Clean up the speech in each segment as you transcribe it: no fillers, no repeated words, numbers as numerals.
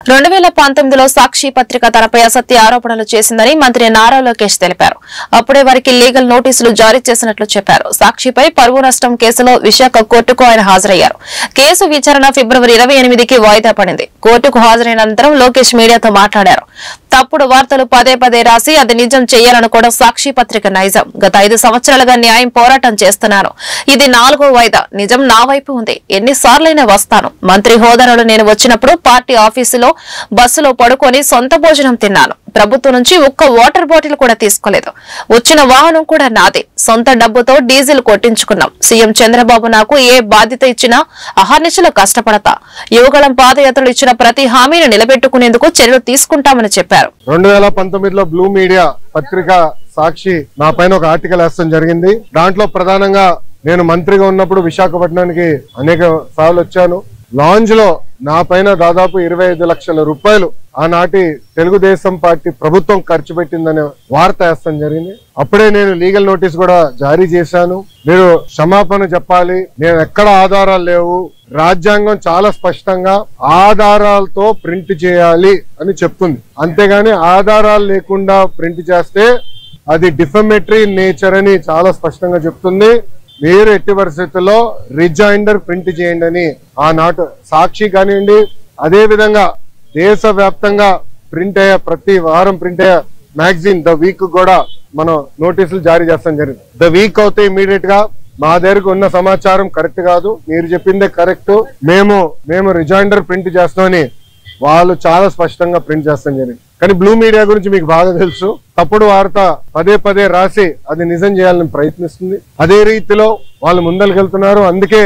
2019లో సాక్షి పత్రిక తనపై అసత్య ఆరోపణలు చేసిందని మంత్రి నారా లోకేష్ తెలిపారు. అప్పుడే వారికి లీగల్ నోటీసులు జారీ చేసినట్లు చెప్పారు. సాక్షిపై పరువు నష్టం కేసులో విశాఖ కోర్టుకు ఆయన హాజరయ్యారు. కేసు విచారణ ఫిబ్రవరి 28కి వాయిదా పడింది. కోర్టుకు హాజరైన అనంతరం లోకేష్ మీడియాతో మాట్లాడారు. తప్పుడు వార్తలు పదే పదే రాసి అది నిజం చేయాలనుకోవడం సాక్షి పత్రిక నైజం. గత 5 సంవత్సరాలుగా న్యాయం పోరాటం చేస్తున్నాను. ఇది 4వ వాయిదా. నిజం నా వైపు ఉంది. ఎన్నిసార్లైనా వస్తాను. మంత్రి హోదాలో నేను వచ్చినప్పుడు పార్టీ ఆఫీసులో బస్సులో పడుకొని సొంత భోజనం తిన్నాను. ప్రభుత్వం నుంచి ఒక్క వాటర్ బాటిల్ కూడా తీసుకోలేదు. వచ్చిన వాహనం కూడా నాదే. సొంత డబ్బుతో డీజిల్ కొట్టించుకున్నాం. సీఎం చంద్రబాబు నాకు ఏ బాధ్యత ఇచ్చినా అహర్నిశలు కష్టపడతా. యువగళం పాదయాత్రలు ఇచ్చిన ప్రతి హామీని నిలబెట్టుకునేందుకు చర్యలు తీసుకుంటామని చెప్పారు. 2019లో బ్లూ మీడియా పత్రిక సాక్షి నా పైన ఒక ఆర్టికల్ వేయడం జరిగింది. దాంట్లో ప్రధానంగా నేను మంత్రిగా ఉన్నప్పుడు విశాఖపట్నానికి అనేక సార్లు వచ్చాను. లాంజ్ లో నా పైన దాదాపు 25 లక్షల రూపాయలు ఆనాటి తెలుగుదేశం పార్టీ ప్రభుత్వం ఖర్చు పెట్టిందనే వార్త వేస్తాం జరిగింది. అప్పుడే నేను లీగల్ నోటీస్ కూడా జారీ చేశాను. మీరు క్షమాపణ చెప్పాలి. నేను ఎక్కడ ఆధారాలు లేవు. రాజ్యాంగం చాలా స్పష్టంగా ఆధారాలతో ప్రింట్ చేయాలి అని చెప్తుంది. అంతేగాని ఆధారాలు లేకుండా ప్రింట్ చేస్తే అది డిఫమేటరీ నేచర్ అని చాలా స్పష్టంగా చెప్తుంది. మీరు ఎట్టి పరిస్థితుల్లో రిజైండర్ ప్రింట్ చేయండి అని ఆనాటి సాక్షి కానివ్వండి, అదే విధంగా దేశవ్యాప్తంగా ప్రింట్ అయ్యే ప్రతి వారం ప్రింట్ అయ్యే మ్యాగజైన్ ద వీక్ కూడా మనం నోటీసులు జారీ చేస్తాం జరిగింది. ద వీక్ అవుతే ఇమీడియట్ గా మా దగ్గరకు ఉన్న సమాచారం కరెక్ట్ కాదు, మీరు చెప్పిందే కరెక్ట్, మేము రిజైండర్ ప్రింట్ చేస్తామని వాళ్ళు చాలా స్పష్టంగా ప్రింట్ చేస్తాం జరిగింది. కానీ బ్లూ మీడియా గురించి మీకు బాగా తెలుసు. తప్పుడు వార్త పదే పదే రాసి అది నిజం చేయాలని ప్రయత్నిస్తుంది. అదే రీతిలో వాళ్ళు ముందరికెళ్తున్నారు. అందుకే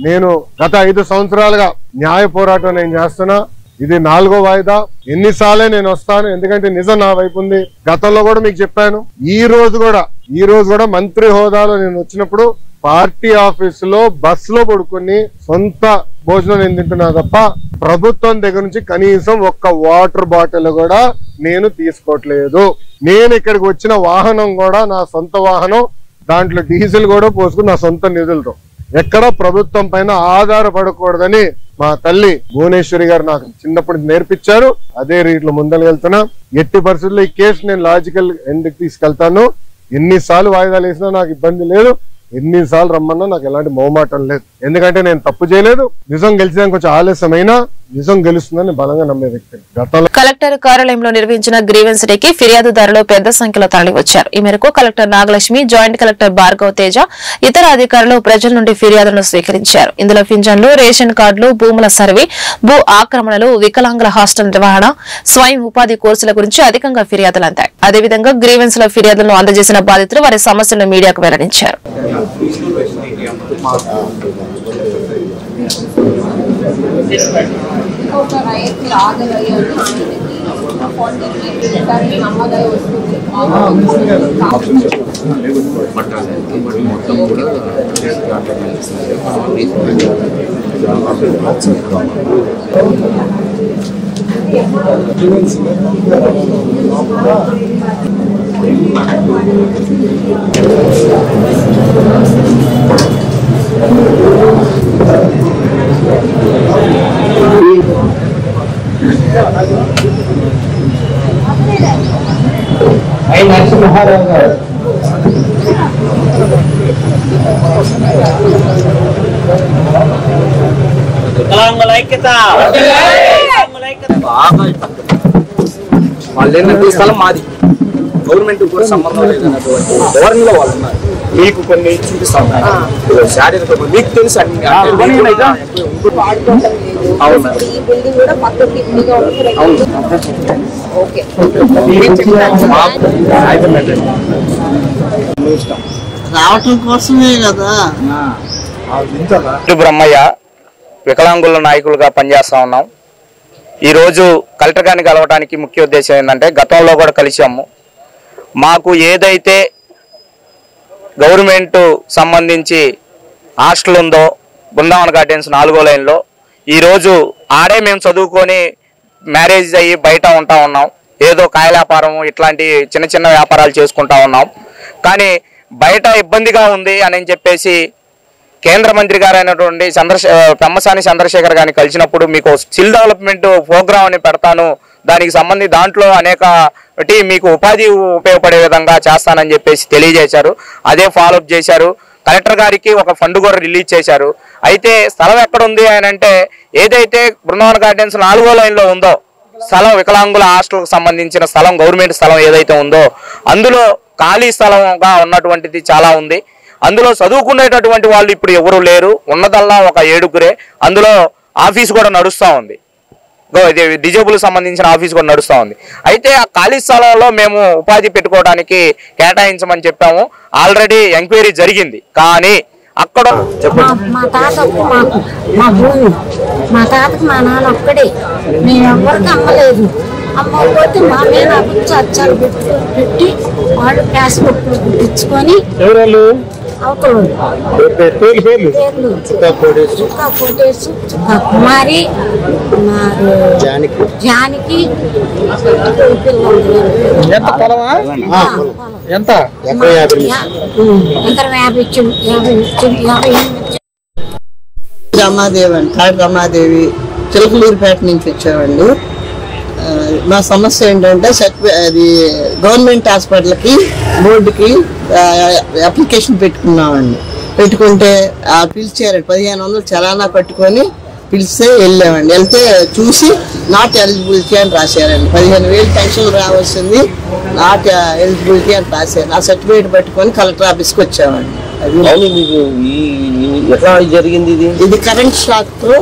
నేను గత 5 సంవత్సరాలుగా న్యాయ పోరాటం నేను చేస్తున్నా. ఇది 4వ వాయిదా. ఎన్నిసార్లే నేను వస్తాను, ఎందుకంటే నిజం నా వైపు ఉంది. గతంలో కూడా మీకు చెప్పాను. ఈ రోజు కూడా మంత్రి హోదాలో నేను వచ్చినప్పుడు పార్టీ ఆఫీసులో బస్సులో పడుకుని సొంత భోజనం నేను తింటున్నా తప్ప ప్రభుత్వం దగ్గర నుంచి కనీసం ఒక్క వాటర్ బాటిల్ కూడా నేను తీసుకోవట్లేదు. నేను ఇక్కడికి వచ్చిన వాహనం కూడా నా సొంత వాహనం. దాంట్లో డీజిల్ కూడా పోసుకుని నా సొంత నిధులతో. ఎక్కడ ప్రభుత్వం పైన ఆధారపడకూడదని మా తల్లి భువనేశ్వరి గారు నాకు చిన్నప్పటి నేర్పించారు. అదే రీతిలో ముందరకెళ్తున్నా. ఎట్టి పరిస్థితుల్లో ఈ కేసు నేను లాజికల్ ఎండ్కి తీసుకెళ్తాను. ఎన్నిసార్లు వాయిదాలు వేసినా నాకు ఇబ్బంది లేదు. ఎన్నిసార్లు రమ్మన్నా నాకు ఎలాంటి మొహమాటం లేదు. ఎందుకంటే నేను తప్పు చేయలేదు. నిజం గెలిచడానికి కొంచెం ఆలస్యమైనా నిజం గెలుస్తుందని బలంగా నమ్మే వ్యక్తిని. గతంలో కలెక్టర్ కార్యాలయంలో నిర్వహించిన గ్రీవెన్స్ డేకి ఫిర్యాదుదారులు పెద్ద సంఖ్యలో తరలివచ్చారు. ఈ మేరకు collector Nagalakshmi, joint collector Bhargav Teja, ఇతర అధికారులు ప్రజల నుండి ఫిర్యాదులను స్వీకరించారు. ఇందులో పింఛన్లు, రేషన్ కార్డులు, భూముల సర్వే, భూ ఆక్రమణలు, వికలాంగుల హాస్టల్ నిర్వహణ, స్వయం ఉపాధి కోర్సుల గురించి అధికంగా ఫిర్యాదులు అందాయి. అదేవిధంగా గ్రీవెన్స్ లో ఫిర్యాదులను అందజేసిన బాధితులు వారి సమస్యలను మీడియాకు వెల్లడించారు. నరసింహారావు గారు వాళ్ళ స్థలం మాది, గవర్నమెంట్ కూడా సంబంధం లేదన్నటువంటి ధోరణిలో వాళ్ళు ఉన్నారు. మీకు కొన్ని చూపిస్తా ఉన్నారు. మీకు తెలుసు అన్ని రావటం కోసమే కదా. బ్రహ్మయ్య, వికలాంగుల నాయకులుగా పనిచేస్తా ఉన్నాం. ఈరోజు కలెక్టర్ గారిని కలవడానికి ముఖ్య ఉద్దేశం ఏంటంటే, గతంలో కూడా కలిసాము. మాకు ఏదైతే గవర్నమెంట్ సంబంధించి హాస్టల్ ఉందో బృందావన గార్డెన్స్ 4వ లైన్లో, ఈరోజు ఆడే మేము చదువుకొని మ్యారేజ్ అయ్యి బయట ఉంటా ఉన్నాం. ఏదో కాయల వ్యాపారం ఇట్లాంటి చిన్న చిన్న వ్యాపారాలు చేసుకుంటా ఉన్నాం. కానీ బయట ఇబ్బందిగా ఉంది అని చెప్పేసి కేంద్ర మంత్రి గారైనటువంటి పెమ్మసాని చంద్రశేఖర్ గారిని కలిసినప్పుడు మీకు స్కిల్ డెవలప్మెంట్ ప్రోగ్రామ్ అని పెడతాను, దానికి సంబంధించి దాంట్లో అనేక మీకు ఉపాధి ఉపయోగపడే విధంగా చేస్తానని చెప్పేసి తెలియజేశారు. అదే ఫాలోఅప్ చేశారు. కలెక్టర్ గారికి ఒక ఫండ్ కూడా రిలీజ్ చేశారు. అయితే స్థలం ఎక్కడ ఉంది అని అంటే, ఏదైతే బృందావన్ గార్డెన్స్ 4వ లైన్లో ఉందో స్థలం, వికలాంగుల హాస్టల్కి సంబంధించిన స్థలం, గవర్నమెంట్ స్థలం ఏదైతే ఉందో అందులో ఖాళీ స్థలంగా ఉన్నటువంటిది చాలా ఉంది. అందులో చదువుకునేటటువంటి వాళ్ళు ఇప్పుడు ఎవరు లేరు, ఉన్నదల్లా ఒక 7గురే. అందులో ఆఫీస్ కూడా నడుస్తూ ఉంది, డిజేబుల్ సంబంధించిన ఆఫీస్ కూడా నడుస్తూ ఉంది. అయితే ఆ ఖాళీ స్థలంలో మేము ఉపాధి పెట్టుకోవడానికి కేటాయించమని చెప్పాము. ఆల్రెడీ ఎంక్వైరీ జరిగింది, కానీ అక్కడ మా తాతకు మా భూమి, మా తాతకు మా నాన్న ఒక్కడే, మేము ఎవరికి అమ్మలేదు. అమ్మకపోతే మా మీద అచ్చాలు పెట్టి వాళ్ళు క్యాష్ పెట్టించుకొని అవతలు పేర్లు చుక్కా కోటేసు, చుక్కా కుమారి, జానికి ఎంత రమాదేవి అండి, కాడి రమాదేవి, చిలకలూరుపేట నుంచి వచ్చామండి. మా సమస్య ఏంటంటే అది గవర్నమెంట్ హాస్పిటల్కి బోర్డుకి అప్లికేషన్ పెట్టుకున్నామండి. పెట్టుకుంటే పిలిచారు, 1500 చలానా కట్టుకొని పిలిస్తే వెళ్ళామండి. వెళ్తే చూసి నాట్ ఎలిజిబిలిటీ అని రాశారండి. 15,000 పెన్షన్ రావాల్సింది, నాట్ ఎలిజిబిలిటీ అని రాశారు. ఆ సర్టిఫికేట్ పట్టుకొని కలెక్టర్ ఆఫీస్కి వచ్చామండి. ఎట్లా జరిగింది ఇది కరెంట్ షాక్ తో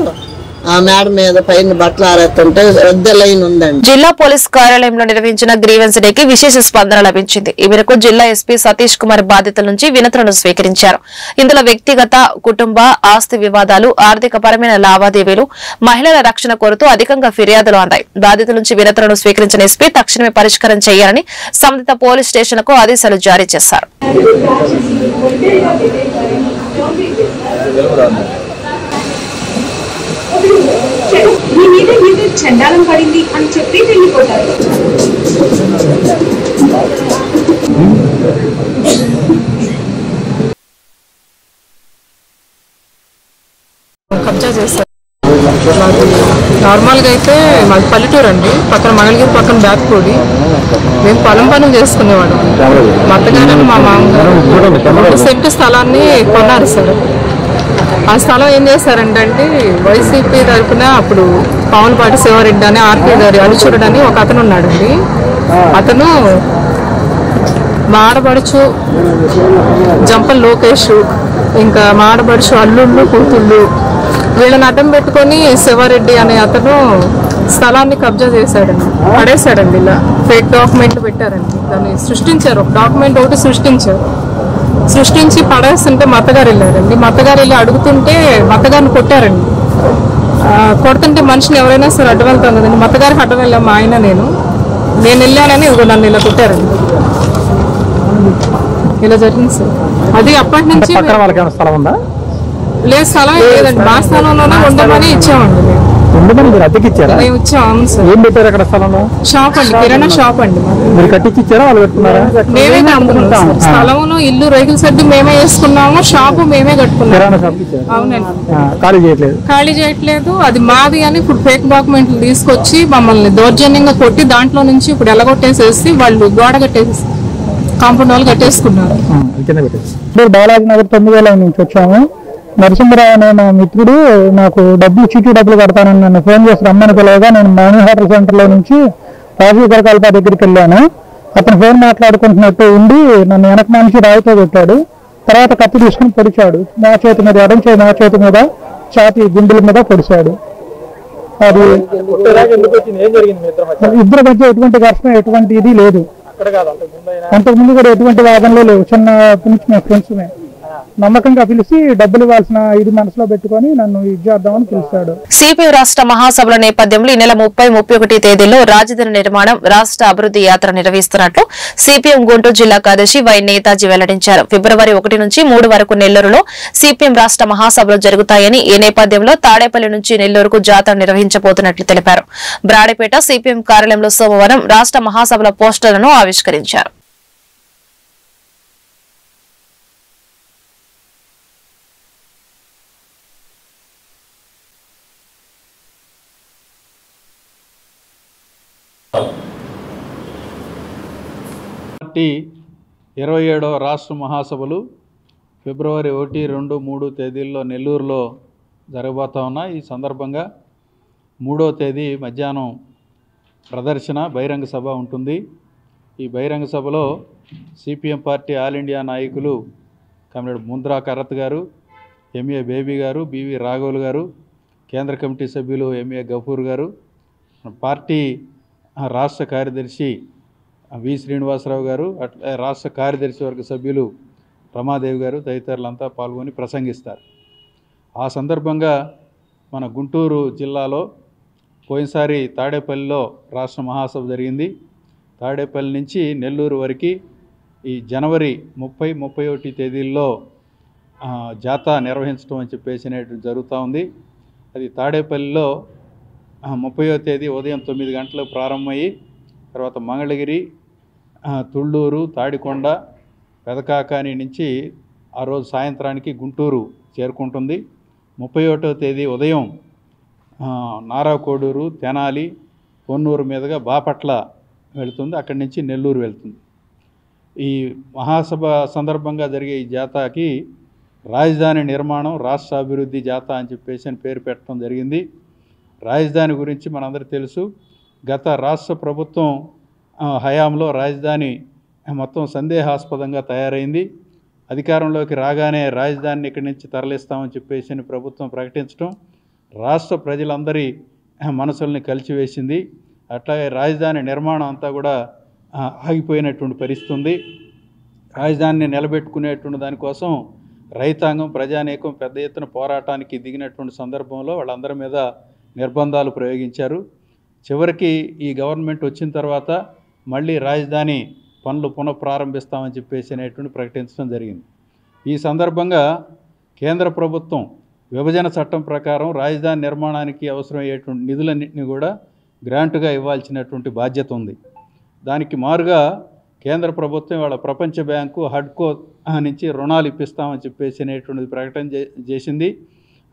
మేడం మీద పైన బట్టలు ఆరేస్తుంటే పెద్ద లైన్ ఉందండి. జిల్లా పోలీస్ కార్యాలయంలో నిర్వహించిన గ్రీవెన్స్ డేకి విశేష స్పందన లభించింది. ఈ మేరకు జిల్లా ఎస్పీ సతీష్ కుమార్ బాధితుల నుంచి వినతులను స్వీకరించారు. ఇందులో వ్యక్తిగత, కుటుంబ, ఆస్తి వివాదాలు, ఆర్థిక పరమైన లావాదేవీలు, మహిళల రక్షణ కోరుతూ అధికంగా ఫిర్యాదులు అందాయి. బాధితుల నుంచి వినతులను స్వీకరించిన ఎస్పీ తక్షణమే పరిష్కారం చేయాలని సంబంధిత పోలీస్ స్టేషన్లకు ఆదేశాలు జారీ చేశారు. మీ మీద ఏదో చండాలం పడింది అని చెప్పి వెళ్ళిపోతారు. కబ్జా చేస్తారు. నార్మల్గా అయితే మాది పల్లెటూరు అండి, పక్కన మంగళగిరి, పక్కన బ్యాక్పూడి. మేము పొలం పనులు చేసుకునేవాడు. మా అత్తగారు, మా మామగారు 1 సెంటు స్థలాన్ని కొన్నారు సార్. ఆ స్థలం ఏం చేశారంటే వైసీపీ తరఫున అప్పుడు పాములపాటి శివారెడ్డి అని ఆర్పీ గారి అనుచరుడు అని ఒక అతను ఉన్నాడండి. అతను మా ఆడపడుచు జంపల్ లోకేష్, ఇంకా మా ఆడపడుచు అల్లుళ్ళు, కూతుళ్ళు, వీళ్ళని అడ్డం పెట్టుకొని శివారెడ్డి అనే అతను స్థలాన్ని కబ్జా చేశాడండి, పడేశాడండి. ఇలా ఫేక్ డాక్యుమెంట్లు పెట్టారండి, దాన్ని సృష్టించారు. ఒక డాక్యుమెంట్ ఒకటి సృష్టించి పడేస్తుంటే మత్తగారు వెళ్ళారండి. మత్తగారు వెళ్ళి అడుగుతుంటే మత్తగారిని కొట్టారండి. కొడుతుంటే మనిషిని ఎవరైనా సరే అడ్డం వెళ్తాం కదండి. మత్తగారికి అడ్డం వెళ్ళాం మా ఆయన, నేను వెళ్ళానని నన్ను ఇలా కొట్టారండి. ఇలా జరిగింది సార్. అది అప్పటి నుంచి స్థలం ఉందా? లేదు, స్థలం లేదండి. మా స్థలంలోనే ఉండమని ఇచ్చామండి. మేము ఇచ్చాము సార్. ఏం పెట్టారు అక్కడ స్థలంలో? షాప్ అండి, కిరాణా షాప్ అండి. మీరు కట్టించి ఇచ్చారా, వాళ్ళు పెట్టుకున్నారా? మేమే కట్టుకున్నాం. స్థలమును, ఇల్లు, రేగుల సర్ది మేమే వేసుకున్నాము, షాపు మేమే కట్టుకున్నాము. అవునండి. ఖాళీ చేయట్లేదు, అది మాది అని ఇప్పుడు ఫేక్ డాక్యుమెంట్లు తీసుకొచ్చి మమ్మల్ని దౌర్జన్యంగా కొట్టి దాంట్లో నుంచి ఇప్పుడు ఎలగొట్టేసేసి వాళ్ళు గోడ కట్టేసి కాంపౌండ్ వాళ్ళు కట్టేసుకున్నారు. బాలాజీ నగర్ 9వ లైన్ నుంచి వచ్చాము. నరసింహరావు అనే నా మిత్రుడు నాకు చీటీ డబ్బులు కడతానని నన్ను ఫోన్ చేసి రమ్మని పిలవగా నేను మనీ హోటల్ సెంటర్లో నుంచి రాజీవ్ కరకాల దగ్గరికి వెళ్ళాను. అతను ఫోన్ మాట్లాడుకుంటున్నట్టు ఉండి నన్ను వెనక నుంచి రాయితో పెట్టాడు. తర్వాత కత్తి తీసుకుని పొడిచాడు. నా చేతి మీద, ఎడం చేతి నా చేతి మీద, ఛాతీ గుండెల మీద పొడిచాడు. అది ఇద్దరి మధ్య ఎటువంటి ఘర్షణ, ఎటువంటి ఇది లేదు. అంతకుముందు కూడా ఎటువంటి వాదనలు లేవు. చిన్న పిలిచి ఫ్రెండ్స్మే నమ్మకంగా పిలిచి డబ్బులు ఇవ్వాల్సిన ఇది మనసులో పెట్టుకొని నన్ను ఇచ్చేద్దామని పిలుస్తాడు. సిపిఎం రాష్ట్ర మహాసభల నేపథ్యంలో ఈ నెల 30, 31 తేదీల్లో రాజధాని నిర్మాణం, రాష్ట్ర అభివృద్ధి యాత్ర నిర్వహిస్తున్నట్లు సిపిఎం గుంటూరు జిల్లా కార్యదర్శి వై నేతాజీ వెల్లడించారు. ఫిబ్రవరి 1 నుంచి 3 వరకు నెల్లూరులో సిపిఎం రాష్ట్ర మహాసభలు జరుగుతాయని, ఈ నేపథ్యంలో తాడేపల్లి నుంచి నెల్లూరుకు జాతర నిర్వహించబోతున్నట్లు తెలిపారు. బ్రాడేపేట సిపిఎం కార్యాలయంలో సోమవారం రాష్ట్ర మహాసభల పోస్టర్లను ఆవిష్కరించారు. పార్టీ 27వ రాష్ట్ర మహాసభలు ఫిబ్రవరి 1, 2, 3 తేదీల్లో నెల్లూరులో జరగబోతా ఉన్నాయి. ఈ సందర్భంగా 3వ తేదీ మధ్యాహ్నం ప్రదర్శన బహిరంగ సభ ఉంటుంది. ఈ బహిరంగ సభలో సిపిఎం పార్టీ ఆల్ ఇండియా నాయకులు కమ్రేడ్ ముంద్రా కరత్ గారు, ఎంఏ బేబీ గారు, బివి రాఘవులు గారు, కేంద్ర కమిటీ సభ్యులు ఎంఏ గఫూర్ గారు, పార్టీ రాష్ట్ర కార్యదర్శి వి శ్రీనివాసరావు గారు, అట్లా రాష్ట్ర కార్యదర్శి వర్గ సభ్యులు రమాదేవి గారు తదితరులంతా పాల్గొని ప్రసంగిస్తారు. ఆ సందర్భంగా మన గుంటూరు జిల్లాలో పోయినసారి తాడేపల్లిలో రాష్ట్ర మహాసభ జరిగింది. తాడేపల్లి నుంచి నెల్లూరు వరకు ఈ జనవరి 30, 31 తేదీల్లో జాతా నిర్వహించడం అని చెప్పేసి జరుగుతూ ఉంది. అది తాడేపల్లిలో 30వ తేదీ ఉదయం 9 గంటలకు ప్రారంభమయ్యి తర్వాత మంగళగిరి, తుళ్ళూరు, తాడికొండ, పెదకాకాని నుంచి ఆ రోజు సాయంత్రానికి గుంటూరు చేరుకుంటుంది. 31వ తేదీ ఉదయం నారాకోడూరు, తెనాలి, పొన్నూరు మీదుగా బాపట్ల వెళుతుంది. అక్కడి నుంచి నెల్లూరు వెళ్తుంది. ఈ మహాసభ సందర్భంగా జరిగే ఈ జాతాకి రాజధాని నిర్మాణం రాష్ట్ర అభివృద్ధి జాతా అని చెప్పేసి పేరు పెట్టడం జరిగింది. రాజధాని గురించి మనందరికీ తెలుసు. గత రాష్ట్ర ప్రభుత్వం హయాంలో రాజధాని మొత్తం సందేహాస్పదంగా తయారైంది. అధికారంలోకి రాగానే రాజధానిని ఇక్కడి నుంచి తరలిస్తామని చెప్పేసి ప్రభుత్వం ప్రకటించడం రాష్ట్ర ప్రజలందరి మనసుల్ని కలిచివేసింది. అట్లాగే రాజధాని నిర్మాణం అంతా కూడా ఆగిపోయినటువంటి పరిస్థితి ఉంది. రాజధానిని నిలబెట్టుకునేటువంటి దానికోసం రైతాంగం, ప్రజానీకం పెద్ద ఎత్తున పోరాటానికి దిగినటువంటి సందర్భంలో వాళ్ళందరి మీద నిర్బంధాలు ప్రయోగించారు. చివరికి ఈ గవర్నమెంట్ వచ్చిన తర్వాత మళ్ళీ రాజధాని పనులు పునఃప్రారంభిస్తామని చెప్పేసి అనేటువంటి ప్రకటించడం జరిగింది. ఈ సందర్భంగా కేంద్ర ప్రభుత్వం విభజన చట్టం ప్రకారం రాజధాని నిర్మాణానికి అవసరమయ్యేటువంటి నిధులన్నింటినీ కూడా గ్రాంటుగా ఇవ్వాల్సినటువంటి బాధ్యత ఉంది. దానికి మారుగా కేంద్ర ప్రభుత్వం వాళ్ళ ప్రపంచ బ్యాంకు హడ్కో నుంచి రుణాలు ఇప్పిస్తామని చెప్పేసి అనేటువంటిది ప్రకటన చేసింది.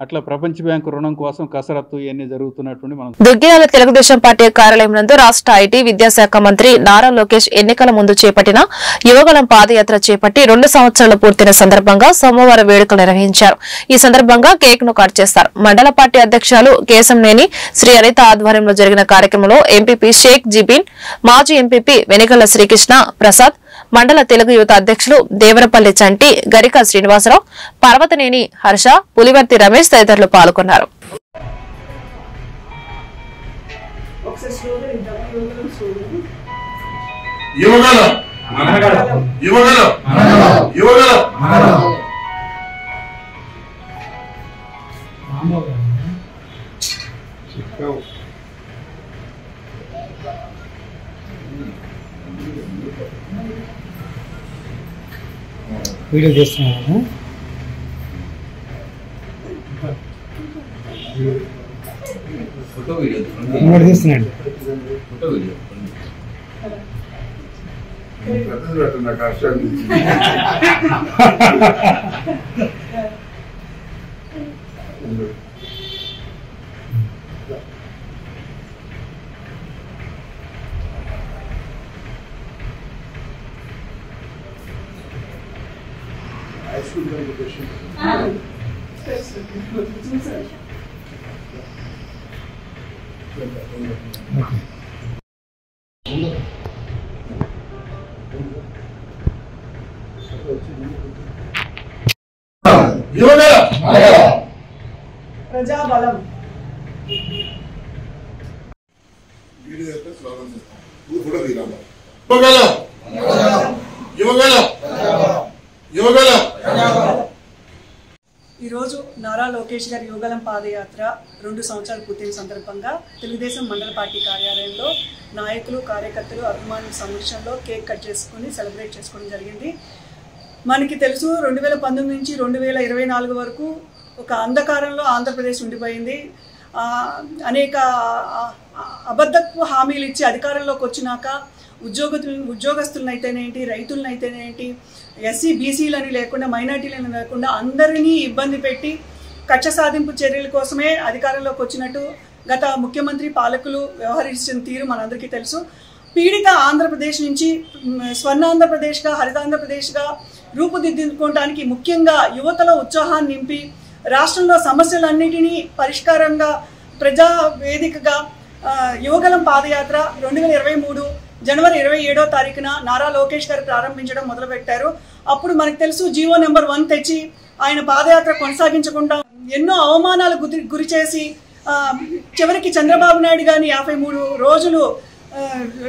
అట్లా ప్రపంచ బ్యాంకు రుణం కోసం కసరత్తు ఇవన్నీ జరుగుతున్నటువంటి మనం దుగ్గిరాల తెలుగుదేశం పార్టీ కార్యాలయం నందు రాష్ట్ర ఐటీ విద్యాశాఖ మంత్రి నారా లోకేష్ ఎన్నికల ముందు చేపట్టిన యువగలం పాదయాత్ర చేపట్టి 2 సంవత్సరాలు పూర్తయిన సందర్భంగా సోమవారం వేడుకలు నిర్వహించారు. ఈ సందర్భంగా కేక్ ను కట్ చేస్తారు. మండల పార్టీ అధ్యక్షులు కేశంనేని శ్రీ అనిత ఆధ్వర్యంలో జరిగిన కార్యక్రమంలో ఎంపీపీ షేక్ జిబిన్, మాజీ ఎంపీపీ వెనిగళ్ల శ్రీకృష్ణ ప్రసాద్, మండల తెలుగు యువత అధ్యక్షులు దేవరపల్లి చంటి, గరిక శ్రీనివాసరావు, పర్వతనేని హర్ష, పులివర్తి రమేష్ తదితరులు పాల్గొన్నారు. వీడియో చేస్తున్నాను. ఇంకోటి తీస్తున్నాండి. ప్రజాబలం ఈరోజు నారా లోకేష్ గారి యువగలం పాదయాత్ర 2 సంవత్సరాలు పూర్తయిన సందర్భంగా తెలుగుదేశం మండల పార్టీ కార్యాలయంలో నాయకులు, కార్యకర్తలు, అభిమానుల సమక్షంలో కేక్ కట్ చేసుకుని సెలబ్రేట్ చేసుకోవడం జరిగింది. మనకి తెలుసు 2019 నుంచి 2024 వరకు ఒక అంధకారంలో ఆంధ్రప్రదేశ్ ఉండిపోయింది. అనేక అబద్ధపు హామీలు ఇచ్చి అధికారంలోకి వచ్చినాక ఉద్యోగస్తులనైతేనేంటి, రైతులనైతేనేంటి, ఎస్సీ బీసీలని లేకుండా, మైనార్టీలను లేకుండా అందరినీ ఇబ్బంది పెట్టి కక్ష సాధింపు చర్యల కోసమే అధికారంలోకి వచ్చినట్టు గత ముఖ్యమంత్రి పాలకులు వ్యవహరించిన తీరు మనందరికీ తెలుసు. పీడిత ఆంధ్రప్రదేశ్ నుంచి స్వర్ణాంధ్రప్రదేశ్గా, హరితాంధ్రప్రదేశ్గా రూపుదిద్దుకోవడానికి ముఖ్యంగా యువతలో ఉత్సాహాన్ని నింపి రాష్ట్రంలో సమస్యలన్నిటినీ పరిష్కారంగా ప్రజా వేదికగా యువగలం పాదయాత్ర 2023 జనవరి 27వ తారీఖున నారా లోకేష్ గారు ప్రారంభించడం మొదలుపెట్టారు. అప్పుడు మనకు తెలుసు జీవో నెంబర్ 1 తెచ్చి ఆయన పాదయాత్ర కొనసాగించకుండా ఎన్నో అవమానాలు గురి చేసి చివరికి చంద్రబాబు నాయుడు గారిని 53 రోజులు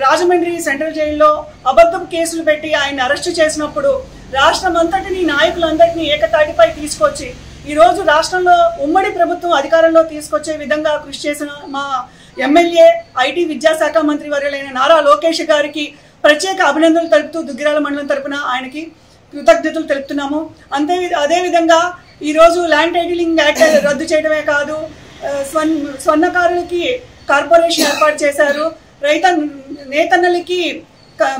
రాజమండ్రి సెంట్రల్ జైల్లో అబద్ధపు కేసులు పెట్టి ఆయన అరెస్టు చేసినప్పుడు రాష్ట్రం అంతటిని నాయకులందరినీ ఏకతాటిపై తీసుకొచ్చి ఈరోజు రాష్ట్రంలో ఉమ్మడి ప్రభుత్వం అధికారంలో తీసుకొచ్చే విధంగా కృషి చేసిన మా ఎమ్మెల్యే ఐటీ విద్యాశాఖ మంత్రి వర్యులైన నారా లోకేష్ గారికి ప్రత్యేక అభినందనలు తెలుపుతూ దుగ్గిరాల మండలం తరపున ఆయనకి కృతజ్ఞతలు తెలుపుతున్నాము. అదేవిధంగా ఈరోజు ల్యాండ్ టైటిలింగ్ యాక్ట్ రద్దు చేయడమే కాదు, స్వర్ణకారులకి కార్పొరేషన్ ఏర్పాటు చేశారు, నేతన్నలకి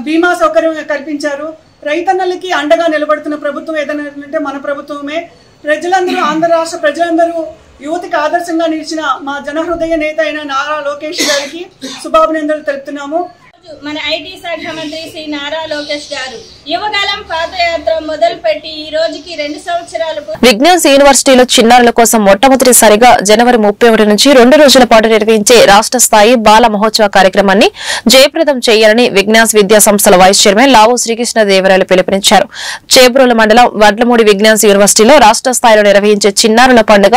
బీమా సౌకర్యం కల్పించారు. రైతన్నలకి అండగా నిలబడుతున్న ప్రభుత్వం ఏదైనా అంటే మన ప్రభుత్వమే. ప్రజలందరూ, ఆంధ్ర రాష్ట్ర ప్రజలందరూ యువతకి ఆదర్శంగా నిలిచిన మా జనహృదయ నేత అయిన నారా లోకేష్ గారికి శుభాభినందనలు తెలుపుతున్నాము. మన ఐటీ శాఖ మంత్రి శ్రీ నారా లోకేష్ గారు యువగలం పాదయాత్ర మొదలుపెట్టి ఈ రోజుకి 2 సంవత్సరాలు. విజ్ఞాన్స్ యూనివర్సిటీలో చిన్నారుల కోసం మొట్టమొదటిసారిగా జనవరి 31 నుంచి 2 రోజుల పాటు నిర్వహించే రాష్ట్ర స్థాయి బాల మహోత్సవ కార్యక్రమాన్ని జయప్రదం చేయాలని విజ్ఞాన్స్ విద్యా సంస్థల వైస్ చైర్మన్ లావు శ్రీకృష్ణదేవరాయలు పిలుపునిచ్చారు. చేబ్రోలు మండలం వడ్లమూడి విజ్ఞాన్స్ యూనివర్సిటీలో రాష్ట్ర స్థాయిలో నిర్వహించే చిన్నారుల పండుగ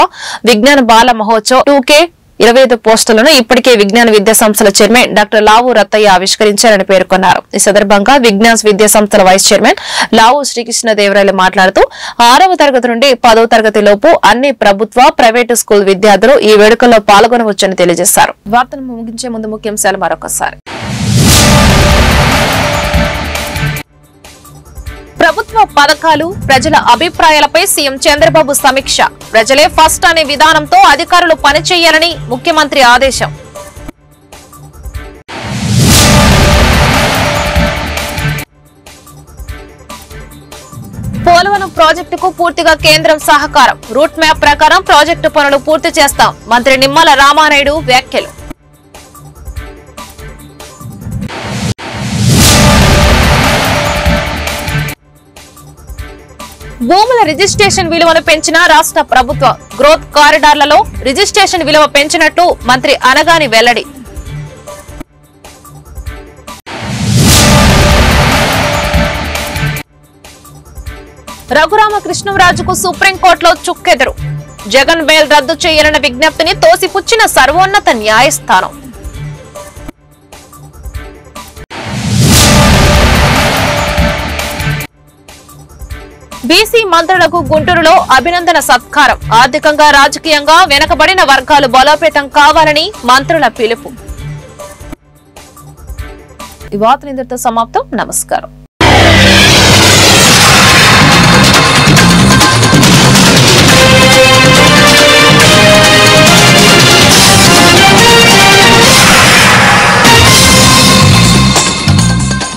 విజ్ఞాన బాల మహోత్సవ్ 2K25 పోస్టులను ఇప్పటికే విజ్ఞాన విద్యా సంస్థల చైర్మన్ డాక్టర్ లావు రత్తయ్య ఆవిష్కరించారని పేర్కొన్నారు. ఈ సందర్భంగా విజ్ఞాన్స్ విద్యా సంస్థల వైస్ చైర్మన్ లావు శ్రీకృష్ణదేవరాయలు మాట్లాడుతూ 6వ తరగతి నుండి 10వ తరగతి లోపు అన్ని ప్రభుత్వ, ప్రైవేటు స్కూల్ విద్యార్థులు ఈ వేడుకల్లో పాల్గొనవచ్చని తెలియజేశారు. వార్తను ముగించే ముందు ముఖ్యాంశాలు మరొకసారి. ప్రభుత్వ పథకాలు, ప్రజల అభిప్రాయాలపై సీఎం చంద్రబాబు సమీక్ష. ప్రజలే ఫస్ట్ అనే విధానంతో అధికారులు పనిచేయాలని ముఖ్యమంత్రి ఆదేశం. పోలవరం ప్రాజెక్టుకు పూర్తిగా కేంద్రం సహకారం. రూట్ మ్యాప్ ప్రకారం ప్రాజెక్టు పనులు పూర్తి చేస్తాం. మంత్రి నిమ్మల రామానాయుడు వ్యాఖ్యలు. భూముల రిజిస్ట్రేషన్ విలువను పెంచిన రాష్ట్ర ప్రభుత్వం. గ్రోత్ కారిడార్లలో రిజిస్ట్రేషన్ విలువ పెంచినట్టు మంత్రి అనగాని వెల్లడి. రఘురామకృష్ణరాజుకు సుప్రీంకోర్టులో చుక్కెదురు. జగన్ బెయిల్ రద్దు చేయాలన్న విజ్ఞప్తిని తోసిపుచ్చిన సర్వోన్నత న్యాయస్థానం. బీసీ మంత్రులకు గుంటూరులో అభినందన సత్కారం. ఆర్థికంగా, రాజకీయంగా వెనుకబడిన వర్గాలు బలోపేతం కావాలని మంత్రుల పిలుపు. ఈ వార్తలు ఇంతటితో సమాప్తం. నమస్కారం.